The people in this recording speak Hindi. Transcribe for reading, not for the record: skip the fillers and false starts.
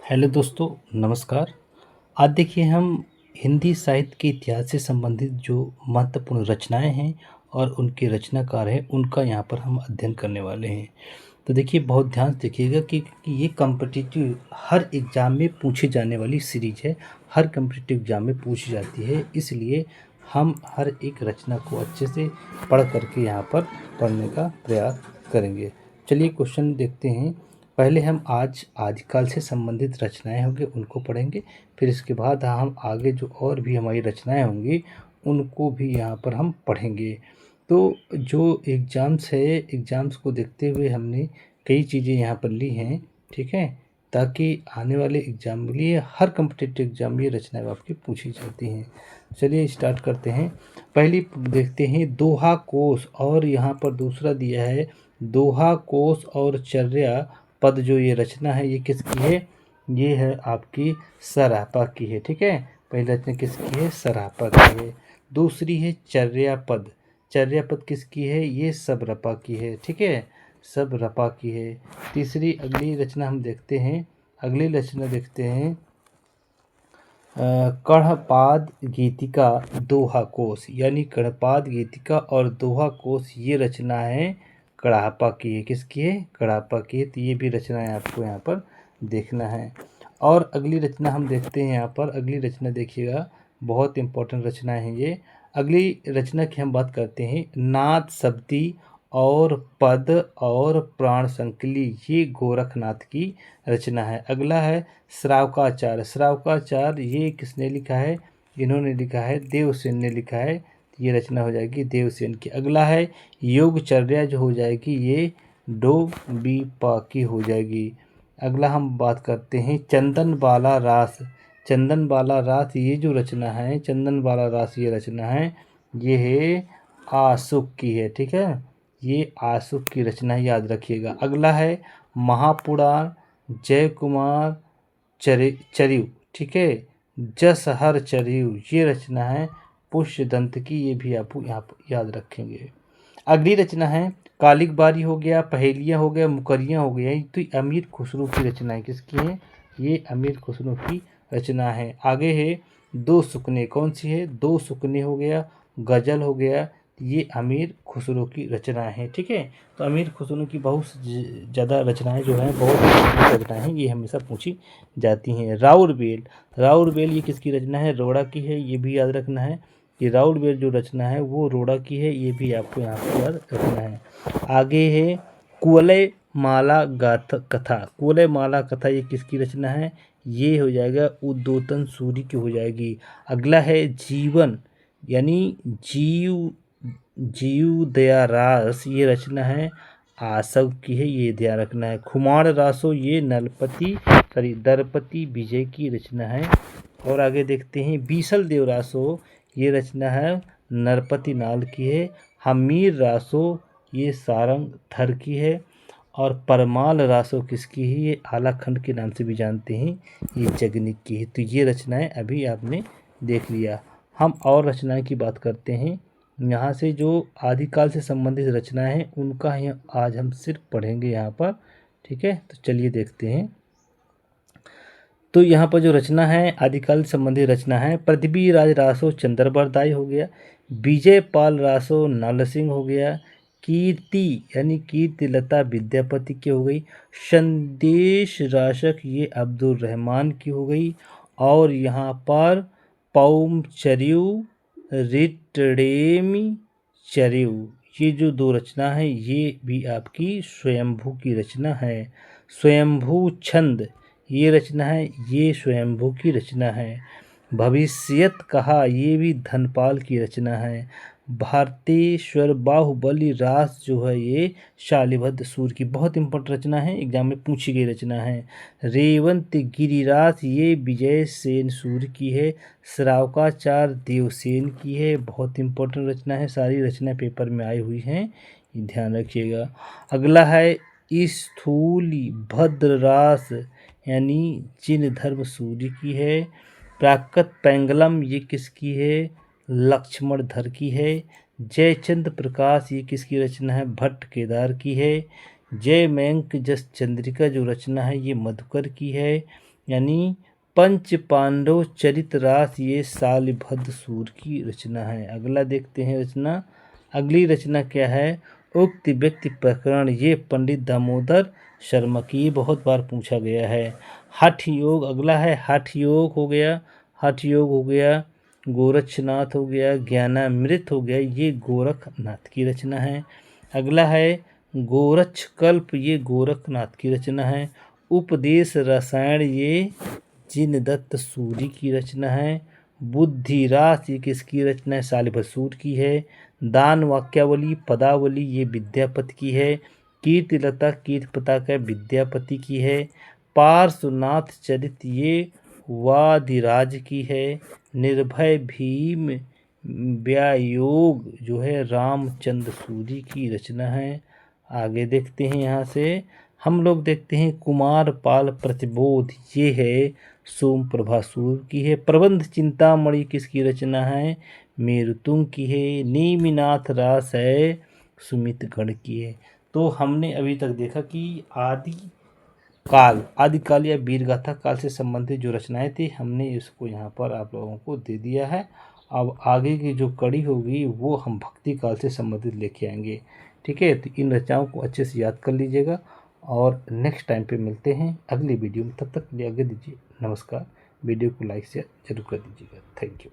हेलो दोस्तों, नमस्कार। आज देखिए हम हिंदी साहित्य के इतिहास से संबंधित जो महत्वपूर्ण रचनाएं हैं और उनके रचनाकार हैं उनका यहाँ पर हम अध्ययन करने वाले हैं। तो देखिए बहुत ध्यान से देखिएगा कि ये कॉम्पिटिटिव हर एग्ज़ाम में पूछी जाने वाली सीरीज है। हर कॉम्पिटिटिव एग्ज़ाम में पूछी जाती है, इसलिए हम हर एक रचना को अच्छे से पढ़ करके यहाँ पर पढ़ने का प्रयास करेंगे। चलिए क्वेश्चन देखते हैं। पहले हम आज आदिकाल से संबंधित रचनाएं होंगी उनको पढ़ेंगे, फिर इसके बाद हम आगे जो और भी हमारी रचनाएं होंगी उनको भी यहाँ पर हम पढ़ेंगे। तो जो एग्ज़ाम्स है, एग्ज़ाम्स को देखते हुए हमने कई चीज़ें यहाँ पर ली हैं, ठीक है, ताकि आने वाले एग्ज़ाम के लिए हर कॉम्पिटिटिव एग्ज़ाम में ये रचनाएं आपकी पूछी जाती हैं। चलिए स्टार्ट करते हैं। पहली देखते हैं दोहा कोश, और यहाँ पर दूसरा दिया है दोहा कोश और चर्या पद। जो ये रचना है ये किसकी है? ये है आपकी सरापा की है, ठीक है। पहली रचना किसकी है? सरापा की है। दूसरी है चर्या पद। चर्या पद किसकी है? ये सबरपा की है, ठीक है, सबरपा की है। तीसरी अगली रचना हम देखते हैं। अगली रचना देखते हैं कणपाद गीतिका दोहा कोश, यानी कणपाद गीतिका और दोहा कोश ये रचना है कड़ाहपा की है। किसकी है? कड़ाहपा की है। तो ये भी रचनाएं आपको यहाँ पर देखना है। और अगली रचना हम देखते हैं। यहाँ पर अगली रचना देखिएगा, बहुत इंपॉर्टेंट रचना है ये। अगली रचना की हम बात करते हैं नाथ शब्दी और पद और प्राण संकली, ये गोरखनाथ की रचना है। अगला है श्रावकाचार्य। श्रावकाचार्य ये किसने लिखा है? इन्होंने लिखा है, देवसेन ने लिखा है। ये रचना हो जाएगी देवसेन की। अगला है योगचर्या, जो हो जाएगी ये डोबीपा की हो जाएगी। अगला हम बात करते हैं चंदन बाला रास। चंदन बाला रास ये जो रचना है, चंदन बाला रास ये रचना है, ये है आशुक की है, ठीक है। ये आशुक की रचना है, याद रखिएगा। अगला है महापुराण जय कुमार चरियु, ठीक है, जस हर चरियु, ये रचना है पुष्यदंत की। ये भी आप यहाँ पर याद रखेंगे। अगली रचना है कालिक बारी हो गया, पहेलियाँ हो गया, मुकरियाँ हो गया। तो अमीर खुसरो की रचना है। किसकी है? ये अमीर खुसरो की रचना है। आगे है दो सुकने। कौन सी है? दो सुकने हो गया, गज़ल हो गया। ये अमीर खुसरो की रचनाएं हैं, ठीक है। तो अमीर खुसरो की बहुत ज़्यादा रचनाएं जो हैं, बहुत रचनाएं हैं, ये हमेशा पूछी जाती हैं। राउरबेल। राउरबेल ये किसकी रचना है? रोड़ा की है। ये भी याद रखना है कि राउरबेल जो रचना है वो रोड़ा की है। ये भी आपको यहाँ पर याद रखना है। आगे है कुवलय माला कथा। कुवलय माला कथा ये किसकी रचना है? ये हो जाएगा उद्योतन सूरी की हो जाएगी। अगला है जीवन, यानी जीव दया रास, ये रचना है आसव की है। ये ध्यान रखना है। खुमार रासो ये दरपति विजय की रचना है। और आगे देखते हैं बीसल देव रासो, ये रचना है नरपति नाल की है। हमीर रासो ये सारंग थर की है। और परमाल रासो किसकी है? ये आलाखंड के नाम से भी जानते हैं, ये जगनिक की है। तो ये रचनाएं अभी आपने देख लिया। हम और रचनाएं की बात करते हैं। यहाँ से जो आदिकाल से संबंधित रचनाएं हैं उनका आज हम सिर्फ पढ़ेंगे यहाँ पर, ठीक है। तो चलिए देखते हैं। तो यहाँ पर जो रचना है आदिकाल से संबंधित रचना है पृथ्वी राज रासो चंद्रबरदाई हो गया, विजय पाल रासो नाल सिंह हो गया, कीर्ति यानी कीर्ति लता विद्यापति की हो गई, संदेश राशक ये अब्दुल रहमान की हो गई। और यहाँ पर पौम चरियु रिटडेमी चरियु, ये जो दो रचना है ये भी आपकी स्वयंभू की रचना है। स्वयंभू छंद ये रचना है, ये स्वयंभू की रचना है। भविष्यत कहा ये भी धनपाल की रचना है। भारतेश्वर बाहुबली रास जो है ये शालिभद्र सूर की बहुत इंपॉर्टेंट रचना है, एग्जाम में पूछी गई रचना है। रेवंत गिरिरास ये विजय सेन सूर की है। श्रावकाचार देवसेन की है, बहुत इंपॉर्टेंट रचना है, सारी रचना पेपर में आई हुई हैं, ये ध्यान रखिएगा। अगला है स्थूली भद्ररास, यानी जिन धर्म सूर्य की है। प्राकृत पैंगलम ये किसकी है? लक्ष्मण धर की है। जयचंद्र प्रकाश ये किसकी रचना है? भट्ट केदार की है। जय मयंक जस चंद्रिका जो रचना है ये मधुकर की है। यानी पंच पांडव चरितरास ये शालिभद्र सूर की रचना है। अगला देखते हैं रचना। अगली रचना क्या है? उक्त व्यक्ति प्रकरण, ये पंडित दामोदर शर्मा की, ये बहुत बार पूछा गया है। हठ योग अगला है, हठ योग हो गया, हठ योग हो गया, गोरक्षनाथ हो गया, ज्ञानामृत हो गया, ये गोरखनाथ की रचना है। अगला है गोरक्षकल्प, ये गोरखनाथ की रचना है। उपदेश रसायन, ये जिनदत्त सूरी की रचना है। बुद्धिरास, ये किसकी रचना है? शालिभद्र सूर की है। दान वाक्यावली पदावली, ये विद्यापति की है। कीर्तिलता कीर्तिपता का विद्यापति की है। पार्श्वनाथ चरित, ये वादिराज की है। निर्भय भीम व्यायोग जो है रामचंद्र सूरी की रचना है। आगे देखते हैं यहाँ से हम लोग देखते हैं कुमार पाल प्रतिबोध, ये है सोम प्रभा सूर की है। प्रबंध चिंतामणि किसकी रचना है? मेरुतुंग की है। नेमिनाथ रास है सुमितगढ़ की है। तो हमने अभी तक देखा कि आदिकाल या वीरगाथा काल से संबंधित जो रचनाएं थी हमने इसको यहाँ पर आप लोगों को दे दिया है। अब आगे की जो कड़ी होगी वो हम भक्ति काल से संबंधित लेके आएंगे। ठीक है, तो इन रचनाओं को अच्छे से याद कर लीजिएगा और नेक्स्ट टाइम पे मिलते हैं अगली वीडियो में। तब तक के लिए आगे दीजिए, नमस्कार। वीडियो को लाइक शेयर जरूर कर दीजिएगा। Thank you.